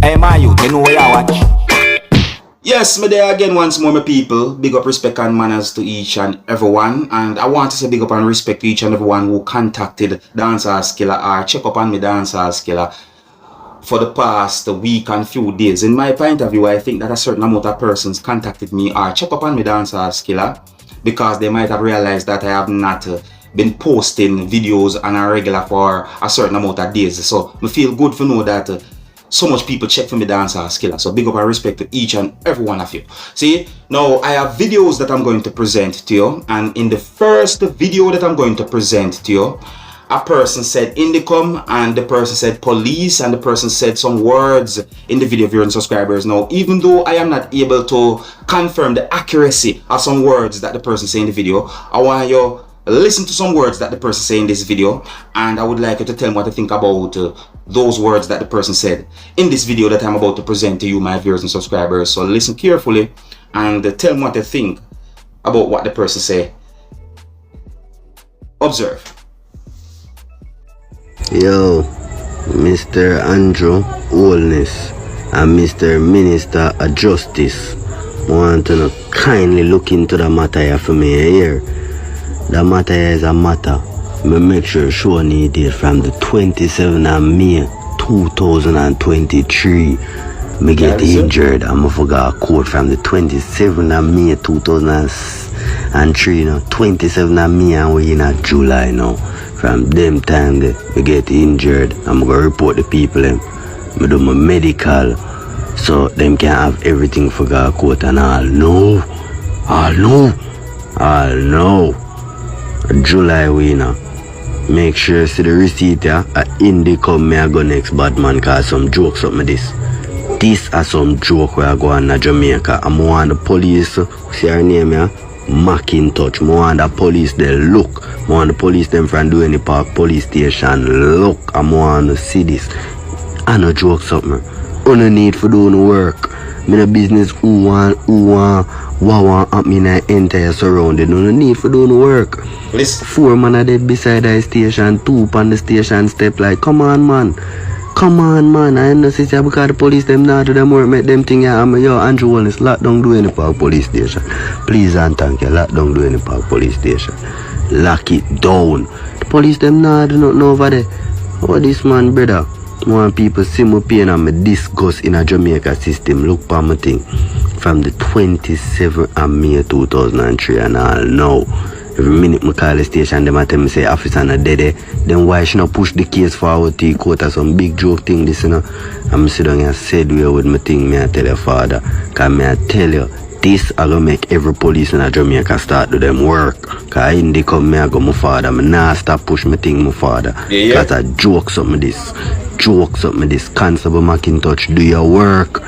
Hey my youth, you know where you watch? Yes, me there again once more, my people. Big up, respect and manners to each and everyone. And I want to say big up and respect to each and everyone who contacted Dancehall Skilla or check up on me Dancehall Skilla for the past week and few days. In my point of view, I think that a certain amount of persons contacted me or check up on me Dancehall Skilla because they might have realized that I have not been posting videos on a regular for a certain amount of days. So I feel good to know that so much people check for me Dancehall Skilla. So big up and respect to each and every one of you. See, now I have videos that I'm going to present to you, and in the first video that I'm going to present to you, a person said Indicom and the person said police and the person said some words in the video, viewers and subscribers. Now, even though I am not able to confirm the accuracy of some words that the person said in the video, I want you listen to some words that the person said in this video, and I would like you to tell me what you think about those words that the person said in this video that I'm about to present to you, my viewers and subscribers. So listen carefully and tell me what you think about what the person said. Observe. Yo, Mr. Andrew Holness and Mr. Minister of Justice, I want to kindly look into the matter here for me here. The matter is a matter. Me make sure show any date from the 27th of May 2023. Me get injured and I forgot a quote from the 27th of May 2003. You know, 27th of May and we in July now. From them time me get injured, I'm gonna report the people them. Me do my medical so them can have everything for God quote and all. No. July we now. Make sure see the receipt here. Indicom me I go next bad man cause some jokes up me this. This are some joke where I go on Jamaica. I'm want the police, see her name here? Macintosh. I want the police they look. I want the police them from Duane Park police station look. I want to see this. I no joke something. I no need for doing work. Me no business who want at me in the entire surrounding. No need for doing work. Listen. 4 man are dead beside the station, 2 on the station step like come on man. I know see because the police them not do them work, make them think yo Andrew Holness lock down Duane Park police station. Please and thank you, lock down Duane Park police station. Lock it down. The police them not do nothing over there. Oh this man brother. Want people see my pain and my disgust in a Jamaica system. Look for my thing. From the 27th of May 2003 and all now. Every minute I call the station, them tell me say officer not dead. Then why should not push the case forward to court or some big joke thing this, you know? I'm sit down and said with my thing, me I tell your father. Cause me I tell you, this I gonna make every police in Jamaica start do them work. Cause in the come me I go my father. Me nah stop push my thing my father. Cause I joke something this. Constable Macintosh, do your work.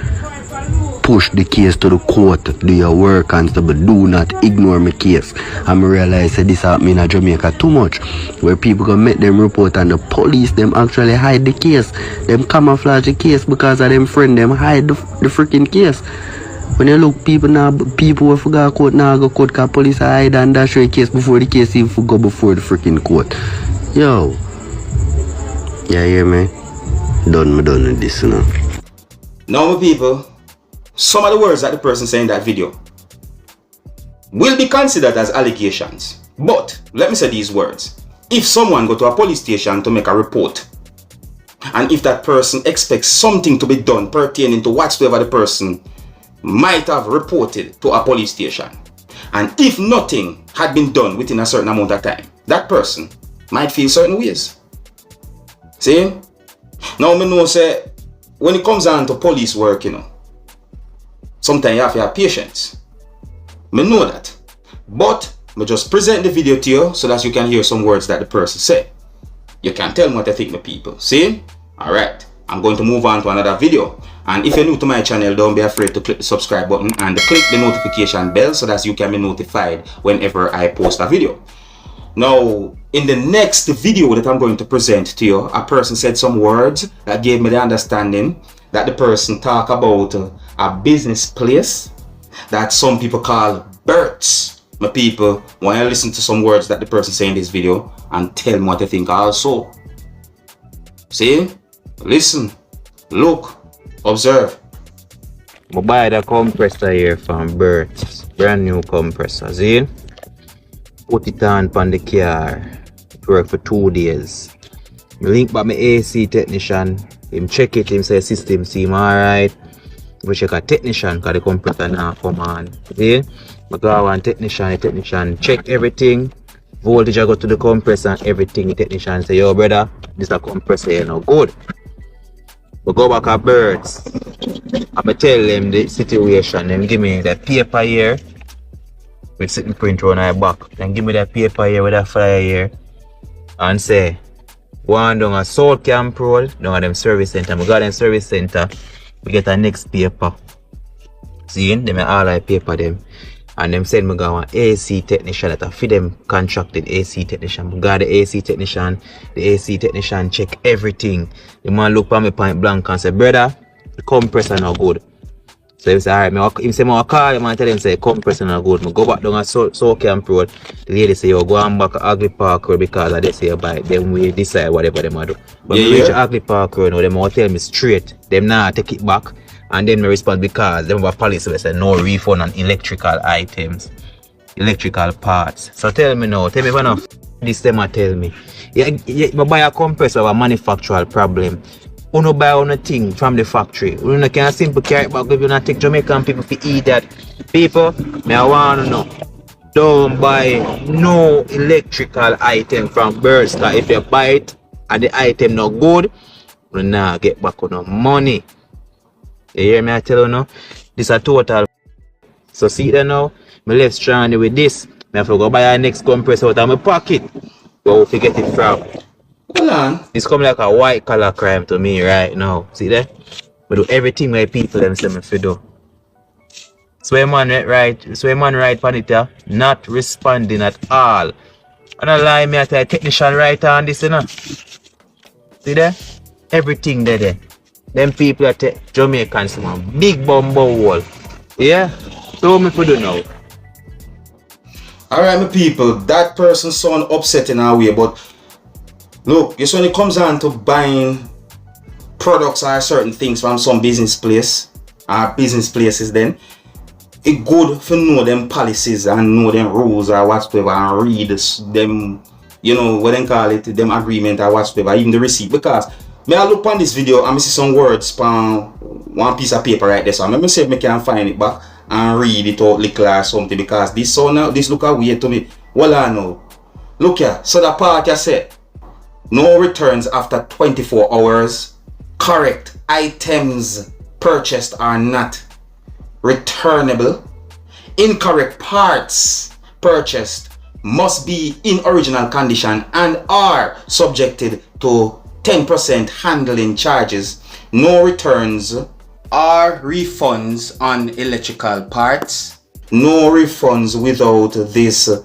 Push the case to the court. Do your work, Constable. Do not ignore my case. And I realize that this happening in Jamaica too much. Where people can make them report and the police them actually hide the case. Them camouflage the case because of them friend them hide the freaking case. When you look people who forgot court now go court cause police hide and dash the case before the case even go before the freaking court. Yo. Yeah, hear me? Done with this, you know. Now, my people, some of the words that the person said in that video will be considered as allegations. But, let me say these words. If someone go to a police station to make a report, and if that person expects something to be done pertaining to whatsoever the person might have reported to a police station, and if nothing had been done within a certain amount of time, that person might feel certain ways. See? Now, me know say, when it comes down to police work, you know, sometimes you have to have patience. Me know that. But, me just present the video to you so that you can hear some words that the person said. You can tell me what I think, my people. See? Alright. I'm going to move on to another video. And if you're new to my channel, don't be afraid to click the subscribe button and click the notification bell so that you can be notified whenever I post a video. Now, in the next video that I'm going to present to you, a person said some words that gave me the understanding that the person talk about a business place that some people call Bert's. My people, when I listen to some words that the person say in this video and tell me what they think also. See? Listen, look, Observe. I buy the compressor here from Bert. Brand new compressor. See? Put it on the car. It worked for 2 days. I link back my AC technician. Him check it, him say system seem alright. We check a technician because the compressor now come on. See? I go one technician, the technician check everything. Voltage I go to the compressor and everything. The technician say, yo brother, this a compressor you know good. We go back at Bert. I tell them the situation. Them give me the paper here with sitting print on my back. Then give me that paper here with that flyer here. And say, go on down a South Camp Road, down at them service center. We got them service center. We get a next paper. See, them all I paper them. And them send me go an AC technician that I feed them contracted AC technician. We got the AC technician. The AC technician check everything. The man look at me point blank and say, brother, the compressor not good. So he say, alright, he say, I call him and tell him, say, compressor not good. I go back down at South Camp Road. The lady say, yo, go on back at Ugly Park Road because they say you buy it. Then we decide whatever they do. But we reach Ugly Park Road now, them will tell me straight. Them now take it back. And then we respond because them have policy will say no refund on electrical items, electrical parts. So tell me now, tell me when of this them tell me. You buy a compressor of a manufactural problem. You no buy on a thing from the factory. You no can simple carry it back if you not take Jamaican people to eat that. People, me I wanna know. Don't buy no electrical item from Bert. Cause if you buy it and the item not good, you not get back on no money. You hear me I tell you now? This a total. So see there now, me left stranded with this. Me have to go buy a next compressor out of my pocket. Where we get it from? Hold on. It's come like a white collar crime to me right now. See there? We do everything where people them say me fi do. So a man right on it here, not responding at all. And I lie me at a technician right on this, you know. See there? Everything there. Them people at Jamaicans, some big bumbo wall. Yeah? So me for do now. Alright, my people, that person sound upset in our way, but look, just when it comes down to buying products or certain things from some business place or business places, then it's good to know them policies and know them rules or whatsoever and read them, you know, what they call it, them agreement or whatsoever, even the receipt. Because may I look on this video and I see some words on one piece of paper right there, so let me see if I can find it back and read it out little or something, because this look weird to me. Well, I know. Look here, so the part you said, no returns after 24 hours. Correct items purchased are not returnable. Incorrect parts purchased must be in original condition and are subjected to 10% handling charges. No returns or refunds on electrical parts. No refunds without this. Let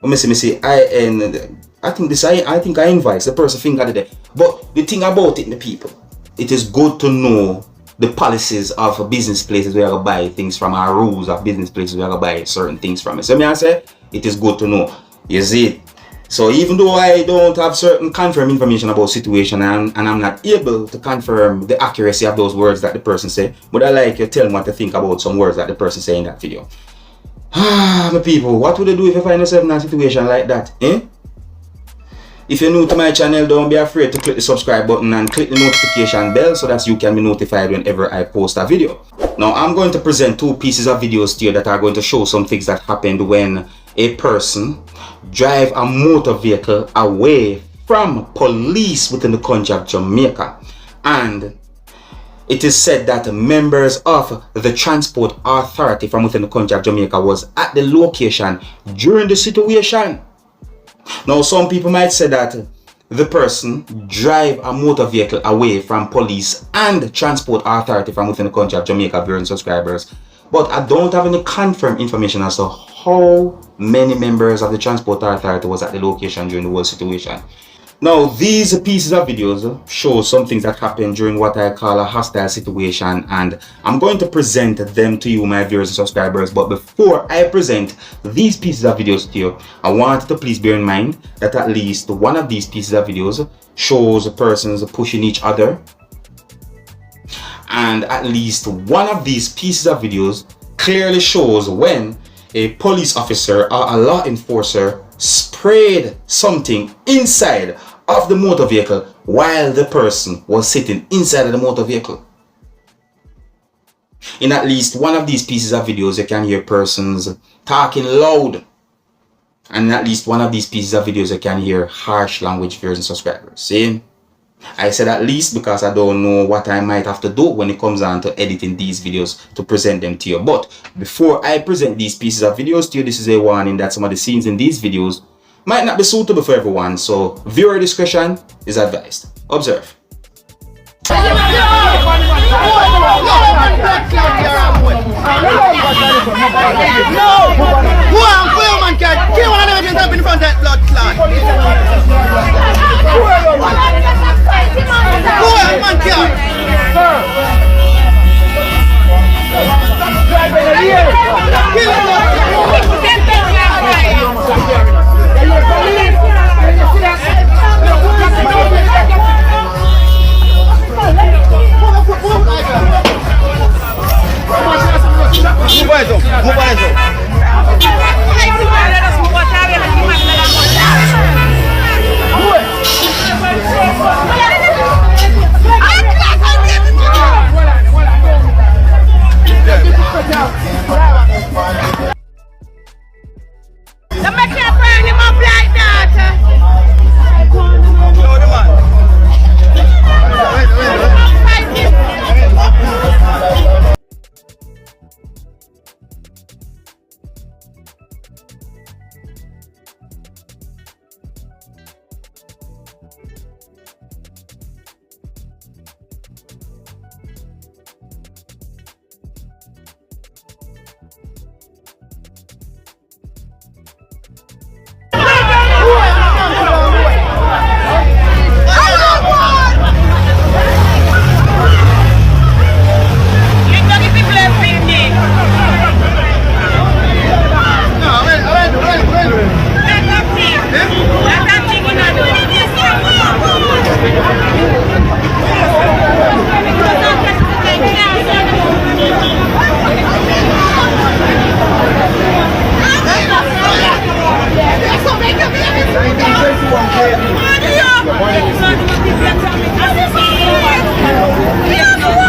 me see. I think I invoice the person finger there. But the thing about it, the people, it is good to know the policies of business places where I buy things from, our rules of business places where I buy certain things from. So I say it is good to know. You see. So even though I don't have certain confirmed information about situation and I'm not able to confirm the accuracy of those words that the person say, but I like you tell me what to think about some words that the person say in that video. My people, what would you do if you find yourself in a situation like that? If you're new to my channel, don't be afraid to click the subscribe button and click the notification bell so that you can be notified whenever I post a video. Now I'm going to present two pieces of videos to you that are going to show some things that happened when a person drive a motor vehicle away from police within the country of Jamaica, and it is said that members of the transport authority from within the country of Jamaica was at the location during the situation. Now some people might say that the person drive a motor vehicle away from police and transport authority from within the country of Jamaica, viewers and subscribers, but I don't have any confirmed information as to how many members of the transport authority was at the location during the whole situation. Now these pieces of videos show some things that happened during what I call a hostile situation, and I'm going to present them to you, my viewers and subscribers. But before I present these pieces of videos to you, I want you to please bear in mind that at least one of these pieces of videos shows persons pushing each other, And at least one of these pieces of videos clearly shows when a police officer or a law enforcer sprayed something inside of the motor vehicle while the person was sitting inside of the motor vehicle. In at least one of these pieces of videos, you can hear persons talking loud. And in at least one of these pieces of videos, you can hear harsh language, viewers and subscribers. See? I said at least because I don't know what I might have to do when it comes on to editing these videos to present them to you. But before I present these pieces of videos to you, this is a warning that some of the scenes in these videos might not be suitable for everyone. So viewer discretion is advised. Observe.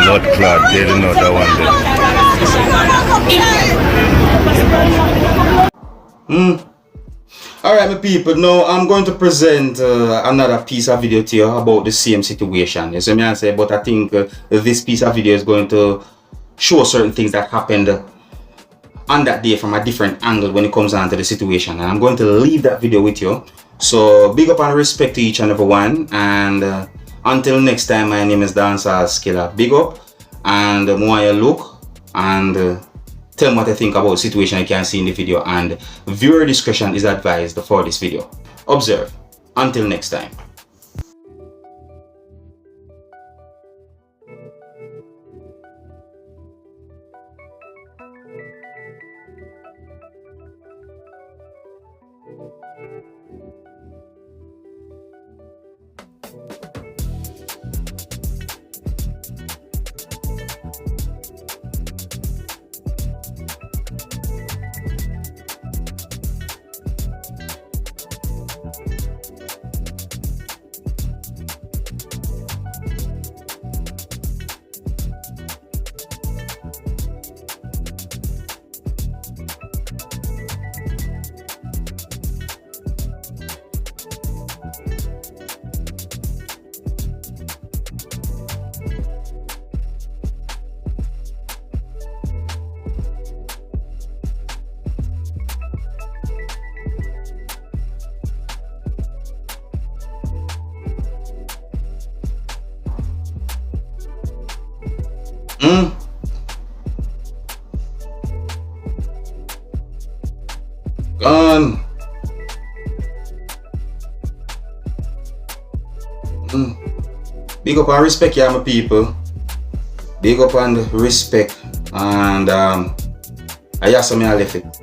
Blood clot, they didn't know that one there. Alright my people, now I'm going to present another piece of video to you about the same situation. You see me I say, but I think this piece of video is going to show certain things that happened on that day from a different angle when it comes down to the situation. And I'm going to leave that video with you. So big up and respect to each and every one. And until next time, my name is Dancehall Skilla. Big up and more you look and tell me what you think about the situation you can see in the video, and viewer discretion is advised for this video. Observe. Until next time. Big up and respect, yeah, my people. Big up and respect, and I just me I left it.